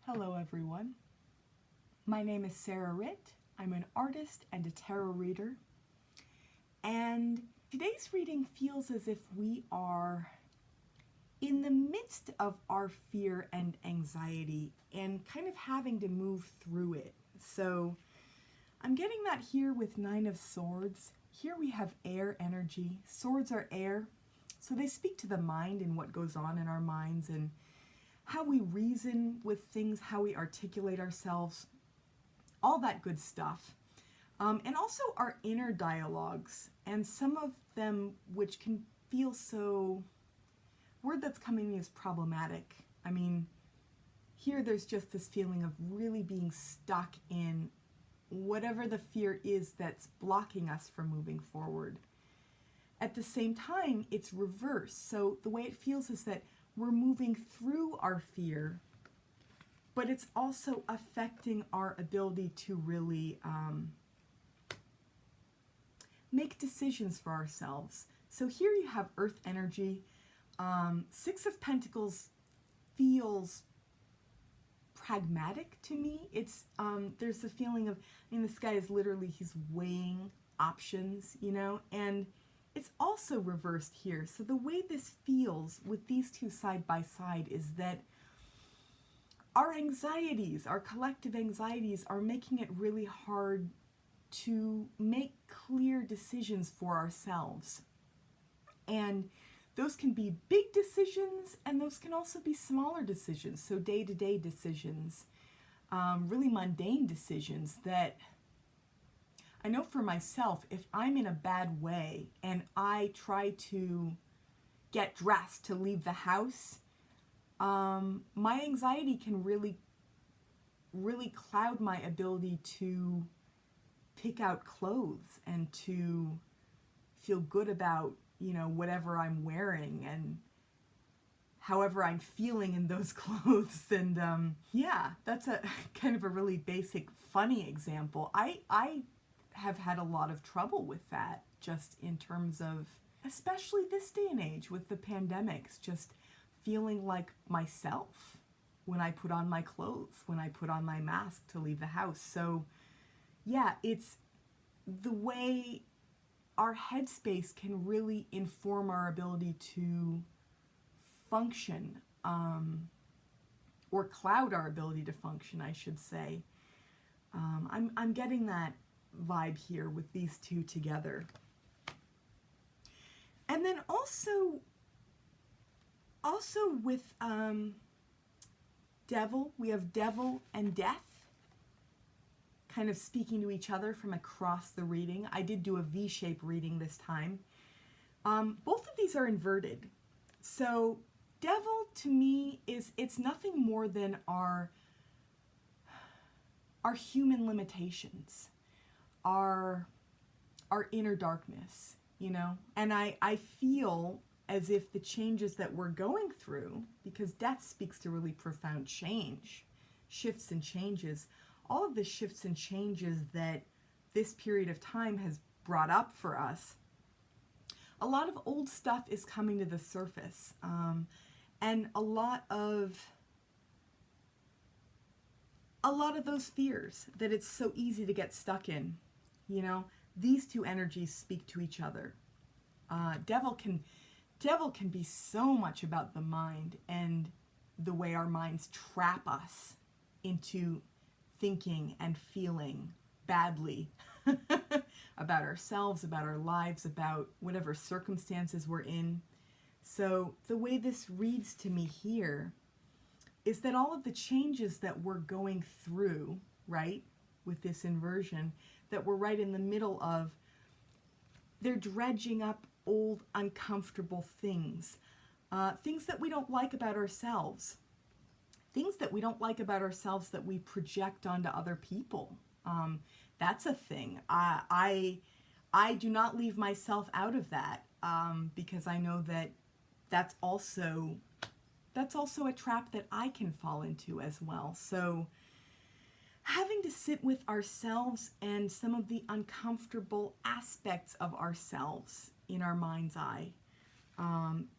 Hello everyone. My name is Sarah Ritt. I'm an artist and a tarot reader. And today's reading feels as if we are in the midst of our fear and anxiety and kind of having to move through it. So I'm getting that here with Nine of Swords. Here we have air energy. Swords are air, so they speak to the mind and what goes on in our minds and how we reason with things, how we articulate ourselves, all that good stuff. And also our inner dialogues, and some of them which can feel so, word that's coming is problematic. I mean, here there's just this feeling of really being stuck in whatever the fear is that's blocking us from moving forward. At the same time, it's reversed. So the way it feels is that we're moving through our fear, but it's also affecting our ability to really make decisions for ourselves. So here you have earth energy. Six of Pentacles feels pragmatic to me. It's there's a feeling of, I mean, this guy is literally, he's weighing options, you know, and it's also reversed here. So the way this feels with these two side by side is that our anxieties, our collective anxieties, are making it really hard to make clear decisions for ourselves. And those can be big decisions, and those can also be smaller decisions. So day-to-day decisions, really mundane decisions that I know for myself, if I'm in a bad way and I try to get dressed to leave the house, my anxiety can really cloud my ability to pick out clothes and to feel good about, you know, whatever I'm wearing and however I'm feeling in those clothes. And yeah, that's a kind of a really basic, funny example. I have had a lot of trouble with that, just in terms of, especially this day and age with the pandemics, just feeling like myself when I put on my clothes, when I put on my mask to leave the house. So yeah, it's the way our headspace can really inform our ability to function, or cloud our ability to function, I should say. I'm getting that vibe here with these two together. And then also with Devil, we have Devil and Death kind of speaking to each other from across the reading. I did do a V-shape reading this time. Both of these are inverted. So Devil to me it's nothing more than our human limitations, our inner darkness, you know? And I feel as if the changes that we're going through, because death speaks to really profound change, shifts and changes, all of the shifts and changes that this period of time has brought up for us, a lot of old stuff is coming to the surface. And a lot of those fears that it's so easy to get stuck in, you know, these two energies speak to each other. Devil can be so much about the mind and the way our minds trap us into thinking and feeling badly about ourselves, about our lives, about whatever circumstances we're in. So the way this reads to me here is that all of the changes that we're going through, right, with this inversion, that we're right in the middle of, they're dredging up old uncomfortable things, things that we don't like about ourselves, things that we don't like about ourselves that we project onto other people. That's a thing. I do not leave myself out of that, because I know that that's also a trap that I can fall into as well. So having to sit with ourselves and some of the uncomfortable aspects of ourselves in our mind's eye,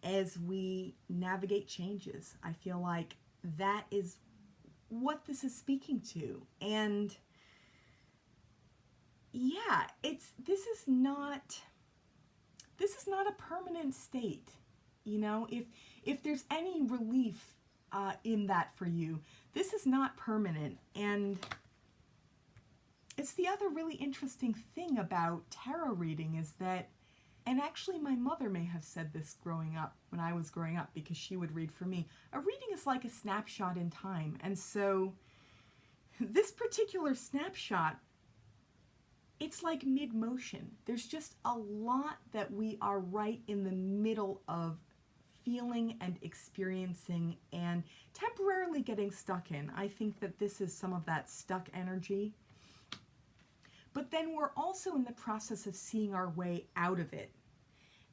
as we navigate changes, I feel like that is what this is speaking to. And yeah, this is not a permanent state. You know, if there's any relief in that for you, this is not permanent. And it's the other really interesting thing about tarot reading is that, and actually my mother may have said this growing up, when I was growing up, because she would read for me, a reading is like a snapshot in time. And so this particular snapshot, it's like mid-motion. There's just a lot that we are right in the middle of feeling and experiencing and temporarily getting stuck in. I think that this is some of that stuck energy. But then we're also in the process of seeing our way out of it.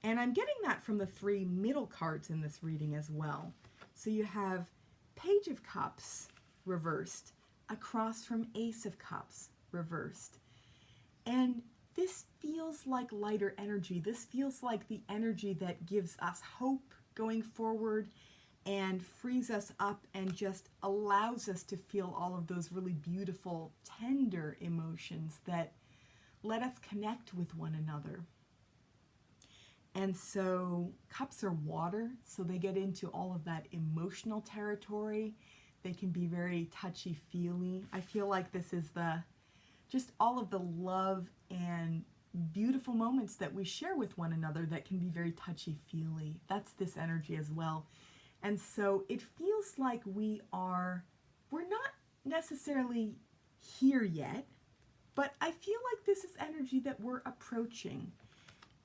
And I'm getting that from the 3 middle cards in this reading as well. So you have Page of Cups reversed across from Ace of Cups reversed. And this feels like lighter energy. This feels like the energy that gives us hope going forward and frees us up and just allows us to feel all of those really beautiful, tender emotions that let us connect with one another. And so cups are water, so they get into all of that emotional territory. They can be very touchy-feely. I feel like this is just all of the love and beautiful moments that we share with one another that can be very touchy-feely. That's this energy as well. And so it feels like we're not necessarily here yet, but I feel like this is energy that we're approaching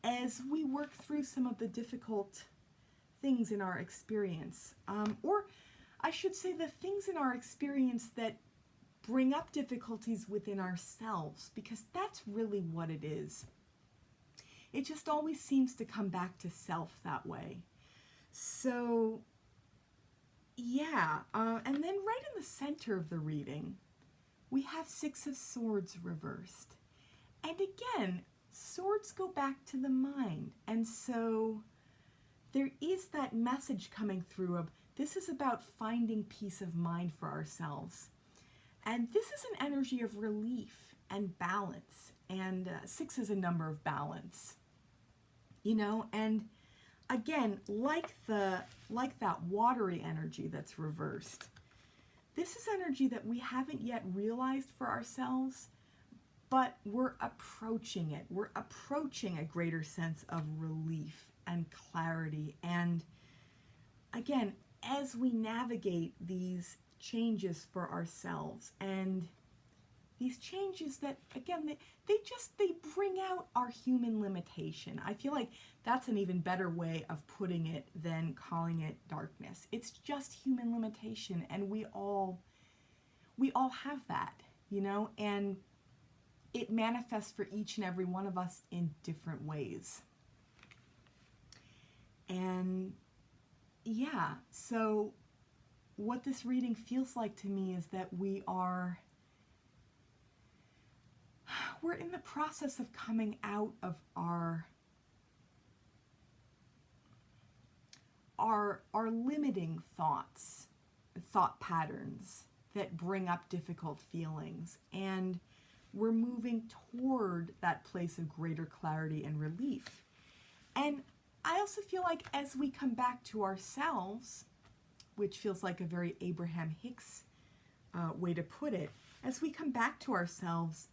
as we work through some of the difficult things in our experience. Or I should say the things in our experience that bring up difficulties within ourselves, because that's really what it is. It just always seems to come back to self that way. So yeah, and then right in the center of the reading, we have 6 of Swords reversed. And again, swords go back to the mind. And so there is that message coming through of this is about finding peace of mind for ourselves. And this is an energy of relief and balance. And 6 is a number of balance. You know, and again, like that watery energy that's reversed, this is energy that we haven't yet realized for ourselves, but we're approaching it. We're approaching a greater sense of relief and clarity. And again, as we navigate these changes for ourselves, and these changes that, again, they bring out our human limitation. I feel like that's an even better way of putting it than calling it darkness. It's just human limitation, and we all have that, you know, and it manifests for each and every one of us in different ways. And yeah, so what this reading feels like to me is that we're in the process of coming out of our limiting thought patterns that bring up difficult feelings, and we're moving toward that place of greater clarity and relief. And I also feel like as we come back to ourselves, which feels like a very Abraham Hicks way to put it, as we come back to ourselves,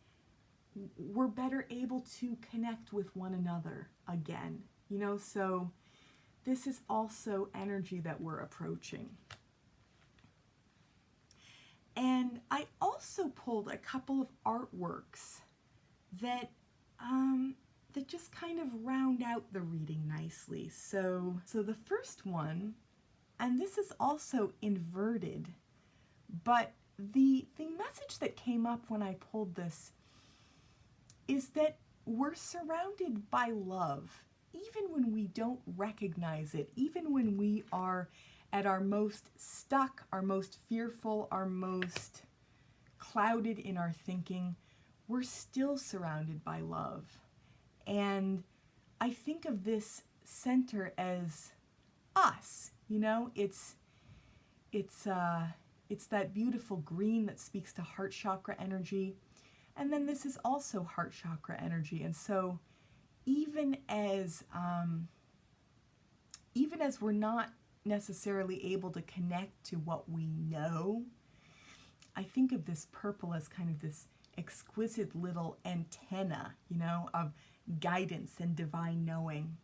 we're better able to connect with one another again, you know, so this is also energy that we're approaching. And I also pulled a couple of artworks that just kind of round out the reading nicely. So the first one, and this is also inverted, but the message that came up when I pulled this is that we're surrounded by love, even when we don't recognize it, even when we are at our most stuck, our most fearful, our most clouded in our thinking, we're still surrounded by love. And I think of this center as us, you know, it's It's that beautiful green that speaks to heart chakra energy. And then this is also heart chakra energy. And so even as we're not necessarily able to connect to what we know, I think of this purple as kind of this exquisite little antenna, you know, of guidance and divine knowing.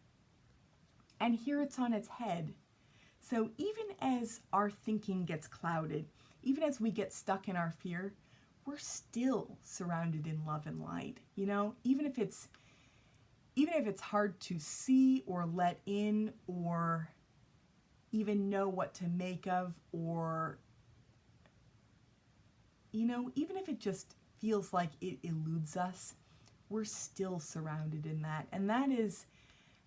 And here it's on its head. So even as our thinking gets clouded, even as we get stuck in our fear, we're still surrounded in love and light. You know, even if it's hard to see or let in or even know what to make of, or, you know, even if it just feels like it eludes us, we're still surrounded in that. And that is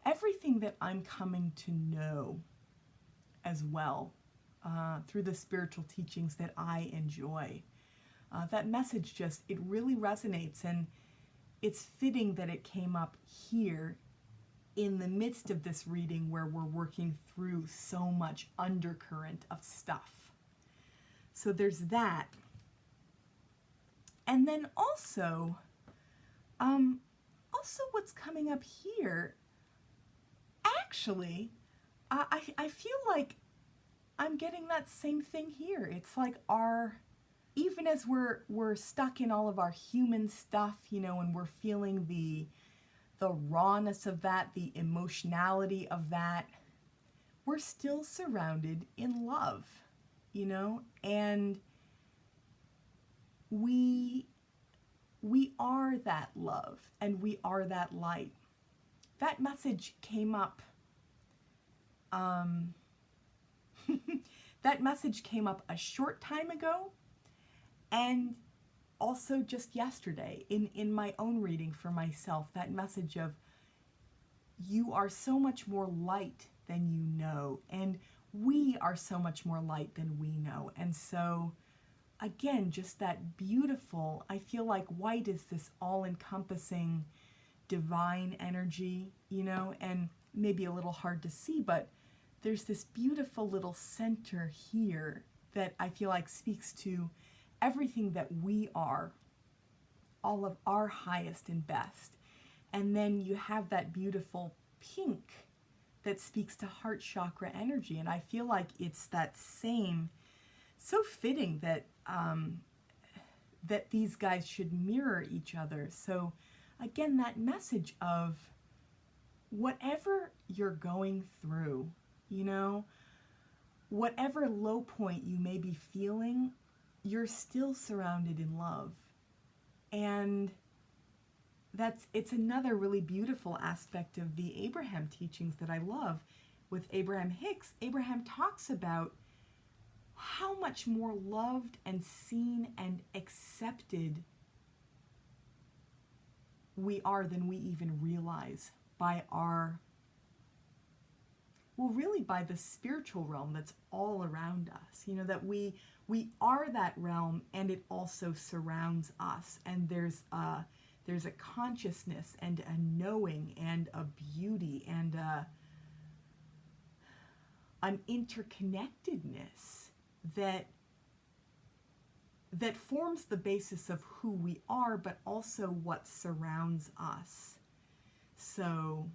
everything that I'm coming to know as well through the spiritual teachings that I enjoy. That message just, it really resonates, and it's fitting that it came up here in the midst of this reading where we're working through so much undercurrent of stuff. So there's that. And then also what's coming up here, actually, I feel like I'm getting that same thing here. It's like even as we're stuck in all of our human stuff, you know, and we're feeling the rawness of that, the emotionality of that, we're still surrounded in love, you know, and we are that love and we are that light. That message came up. That message came up a short time ago, and also just yesterday in my own reading for myself, that message of you are so much more light than you know, and we are so much more light than we know. And so again, just that beautiful, I feel like white is this all-encompassing divine energy, you know, and maybe a little hard to see, but there's this beautiful little center here that I feel like speaks to everything that we are, all of our highest and best. And then you have that beautiful pink that speaks to heart chakra energy. And I feel like it's that same, so fitting that that these guys should mirror each other. So again, that message of whatever you're going through, you know, whatever low point you may be feeling, you're still surrounded in love. And it's another really beautiful aspect of the Abraham teachings that I love. With Abraham Hicks, Abraham talks about how much more loved and seen and accepted we are than we even realize by by the spiritual realm that's all around us. You know, that we are that realm, and it also surrounds us. And there's a consciousness and a knowing and a beauty and an interconnectedness that forms the basis of who we are, but also what surrounds us. So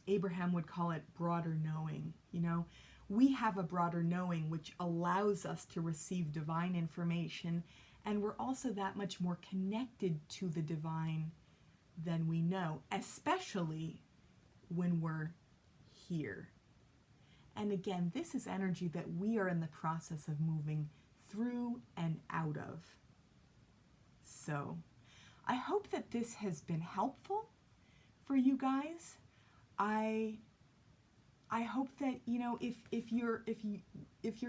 Abraham would call it broader knowing. You know, we have a broader knowing which allows us to receive divine information, and we're also that much more connected to the divine than we know, especially when we're here. And again, this is energy that we are in the process of moving through and out of. So I hope that this has been helpful for you guys. I hope that, you know, if you're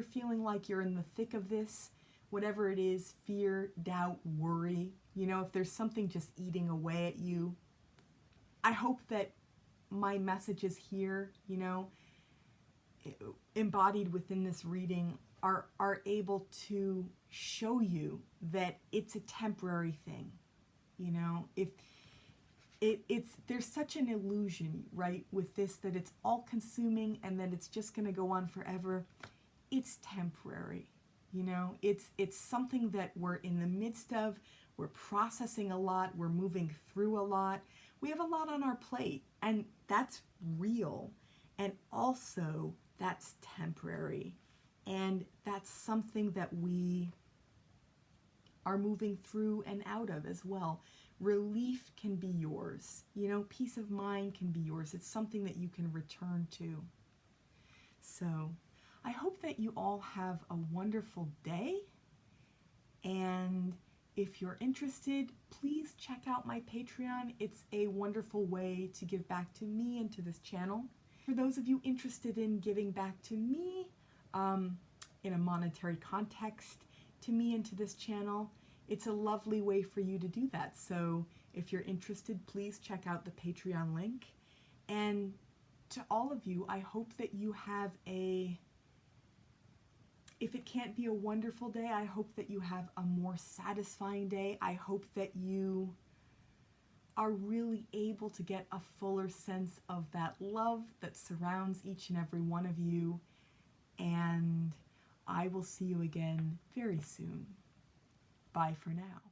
feeling like you're in the thick of this, whatever it is, fear, doubt, worry, you know, if there's something just eating away at you, I hope that my messages here, you know, embodied within this reading are able to show you that it's a temporary thing. You know, if there's such an illusion, right, with this, that it's all consuming and that it's just going to go on forever. It's temporary, You know, it's something that we're in the midst of. We're processing a lot. We're moving through a lot. We have a lot on our plate, and that's real. And also, that's temporary. And that's something that we are moving through and out of as well. Relief can be yours. You know, peace of mind can be yours. It's something that you can return to. So, I hope that you all have a wonderful day. And if you're interested, please check out my Patreon. It's a wonderful way to give back to me and to this channel. For those of you interested in giving back to me in a monetary context, to me and to this channel, it's a lovely way for you to do that. So if you're interested, please check out the Patreon link. And to all of you, I hope that you have if it can't be a wonderful day, I hope that you have a more satisfying day. I hope that you are really able to get a fuller sense of that love that surrounds each and every one of you. And I will see you again very soon. Bye for now.